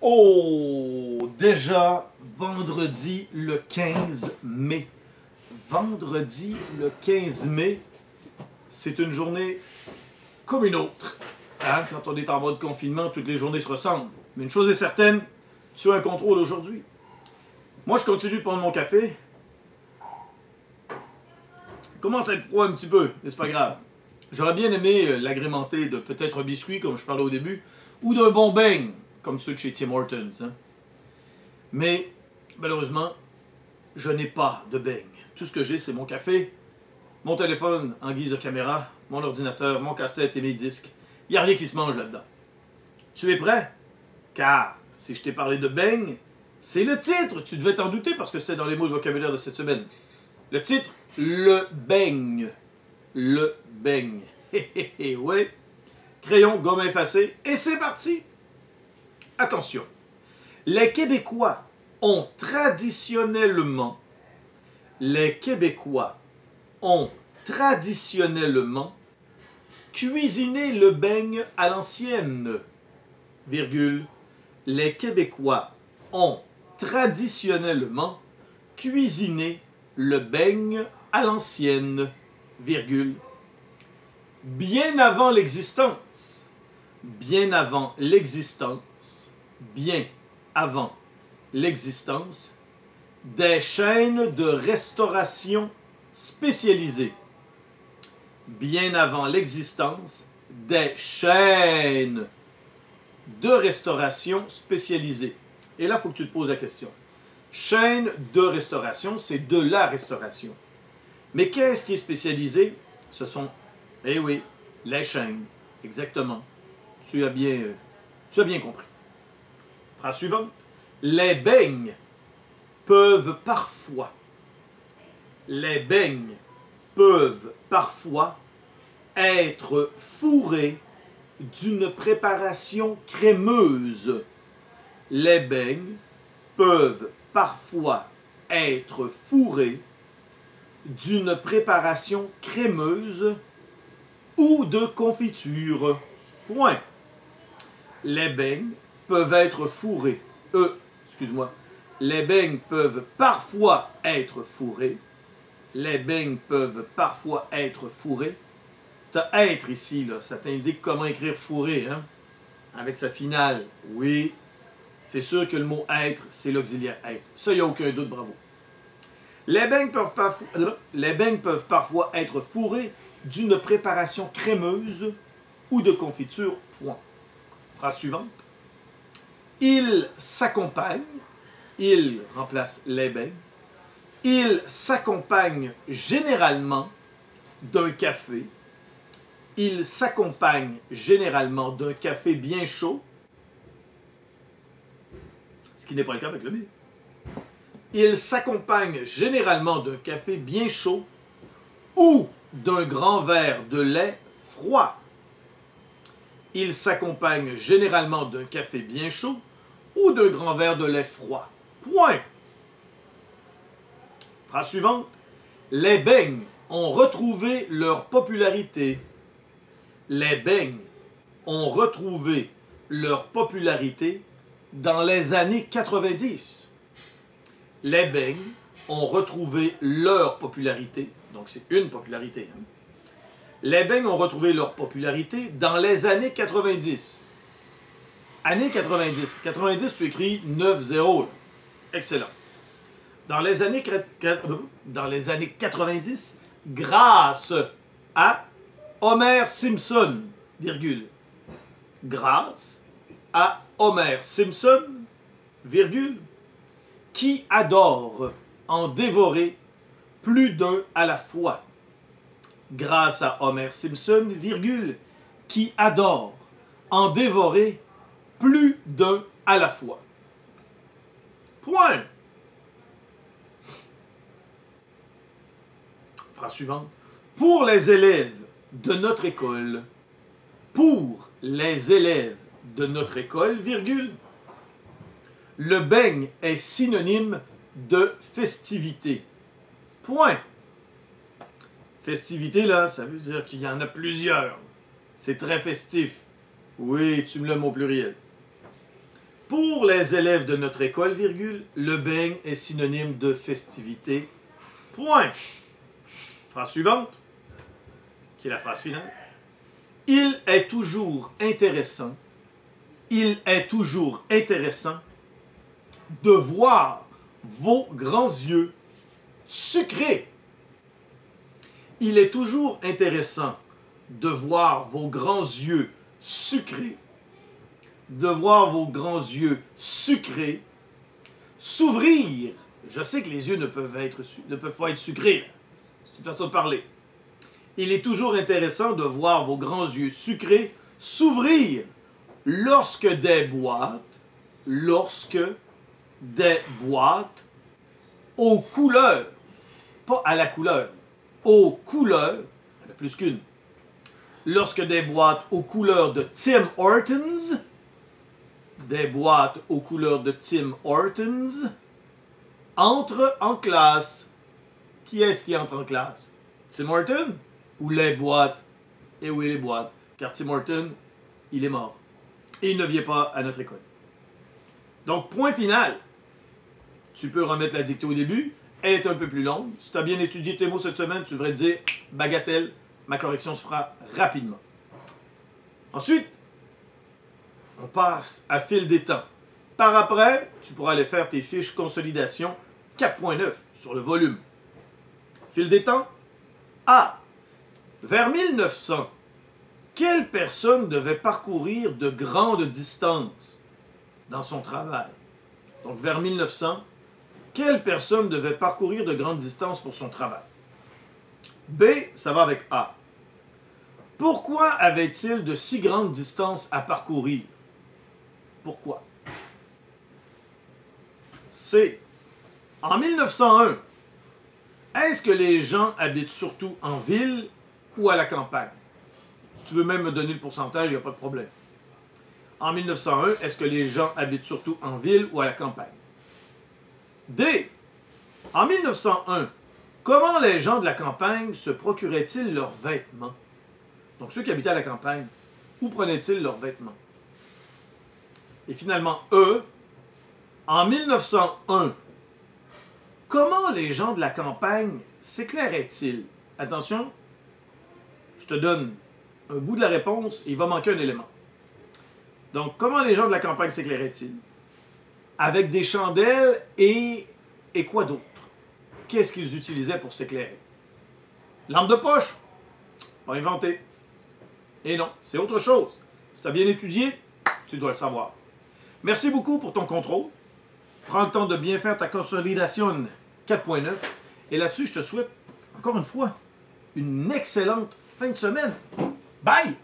Oh, déjà vendredi le 15 mai. Vendredi le 15 mai, c'est une journée comme une autre. Hein? Quand on est en mode confinement, toutes les journées se ressemblent. Mais une chose est certaine, tu as un contrôle aujourd'hui. Moi, je continue de prendre mon café. Il commence à être froid un petit peu, mais c'est pas grave. J'aurais bien aimé l'agrémenter de peut-être un biscuit, comme je parlais au début, ou d'un bon beigne, comme ceux de chez Tim Hortons. Hein? Mais, malheureusement, je n'ai pas de beigne. Tout ce que j'ai, c'est mon café, mon téléphone en guise de caméra, mon ordinateur, mon casse-tête et mes disques. Il n'y a rien qui se mange là-dedans. Tu es prêt? Car, si je t'ai parlé de beigne, c'est le titre. Tu devais t'en douter parce que c'était dans les mots de vocabulaire de cette semaine. Le titre, le beigne. Le beigne. Ouais. Crayon, gomme effacée, et c'est parti! Attention. Les Québécois ont traditionnellement cuisiné le beigne à l'ancienne, virgule. Les Québécois ont traditionnellement cuisiné le beigne à l'ancienne, virgule. Bien avant l'existence, bien avant l'existence des chaînes de restauration spécialisées. Bien avant l'existence des chaînes de restauration spécialisées. Et là, il faut que tu te poses la question. Chaîne de restauration, c'est de la restauration. Mais qu'est-ce qui est spécialisé? Ce sont, eh oui, les chaînes. Exactement. Tu as bien compris. Phrase suivante. Les beignes peuvent parfois être fourrés d'une préparation crémeuse. Les beignes peuvent parfois être fourrés d'une préparation crémeuse ou de confiture. Point. Les beignes peuvent être fourrés. Les beignes peuvent parfois être fourrés. Les beignes peuvent parfois être fourrés. T'as être ici, là, ça t'indique comment écrire fourré, hein? Avec sa finale. Oui, c'est sûr que le mot être, c'est l'auxiliaire être. Ça, il n'y a aucun doute, bravo. Les beignes peuvent parfois être fourrés d'une préparation crémeuse ou de confiture. Point. Phrase suivante. Il remplace les beignes. Il s'accompagne généralement d'un café. Il s'accompagne généralement d'un café bien chaud. Ce qui n'est pas le cas avec le mien. Il s'accompagne généralement d'un café bien chaud ou d'un grand verre de lait froid. Il s'accompagne généralement d'un café bien chaud ou d'un grand verre de lait froid. Point. Phrase suivante. Les beignes ont retrouvé leur popularité. Les beignes ont retrouvé leur popularité dans les années 90. Les beignes ont retrouvé leur popularité, donc c'est une popularité. Hein? Les beignes ont retrouvé leur popularité dans les années 90. Années 90. 90, tu écris 9-0. Excellent. Dans les années 90, grâce à Homer Simpson, virgule. Grâce à Homer Simpson, virgule, qui adore en dévorer plus d'un à la fois. Grâce à Homer Simpson, virgule, qui adore en dévorer plus d'un à la fois. Point. Phrase suivante. Pour les élèves de notre école, virgule, le beigne est synonyme de festivité. Point. Festivité, là, ça veut dire qu'il y en a plusieurs. C'est très festif. Oui, tu me l'aimes au pluriel. Pour les élèves de notre école, virgule, le beigne est synonyme de festivité. Point. Phrase suivante, qui est la phrase finale. Il est toujours intéressant. Il est toujours intéressant de voir vos grands yeux sucrés. Il est toujours intéressant de voir vos grands yeux sucrés. De voir vos grands yeux sucrés s'ouvrir. Je sais que les yeux ne peuvent pas être sucrés. C'est une façon de parler. Il est toujours intéressant de voir vos grands yeux sucrés s'ouvrir lorsque des boîtes aux couleurs, pas à la couleur, aux couleurs, il y en a plus qu'une, lorsque des boîtes aux couleurs de Tim Hortons, entrent en classe. Qui est-ce qui entre en classe? Tim Hortons ou les boîtes? Et oui, les boîtes, car Tim Hortons, il est mort. Et il ne vient pas à notre école. Donc, point final. Tu peux remettre la dictée au début. Elle est un peu plus longue. Si tu as bien étudié tes mots cette semaine, tu devrais te dire « bagatelle, ma correction se fera rapidement ». Ensuite, on passe à fil des temps. Par après, tu pourras aller faire tes fiches consolidation 4.9 sur le volume. Fil des temps. A. Vers 1900, quelle personne devait parcourir de grandes distances dans son travail? Donc, vers 1900, quelle personne devait parcourir de grandes distances pour son travail? B, ça va avec A. Pourquoi avait-il de si grandes distances à parcourir? Pourquoi? C. En 1901, est-ce que les gens habitent surtout en ville ou à la campagne? Si tu veux même me donner le pourcentage, il n'y a pas de problème. En 1901, est-ce que les gens habitent surtout en ville ou à la campagne? D. En 1901, comment les gens de la campagne se procuraient-ils leurs vêtements? Donc, ceux qui habitaient à la campagne, où prenaient-ils leurs vêtements? Et finalement, E. En 1901, comment les gens de la campagne s'éclairaient-ils? Attention, je te donne un bout de la réponse et il va manquer un élément. Donc, comment les gens de la campagne s'éclairaient-ils? Avec des chandelles et quoi d'autre? Qu'est-ce qu'ils utilisaient pour s'éclairer? Lampe de poche? Pas inventé. Et non, c'est autre chose. Si tu as bien étudié, tu dois le savoir. Merci beaucoup pour ton contrôle. Prends le temps de bien faire ta consolidation 4.9. Et là-dessus, je te souhaite, encore une fois, une excellente fin de semaine. Bye!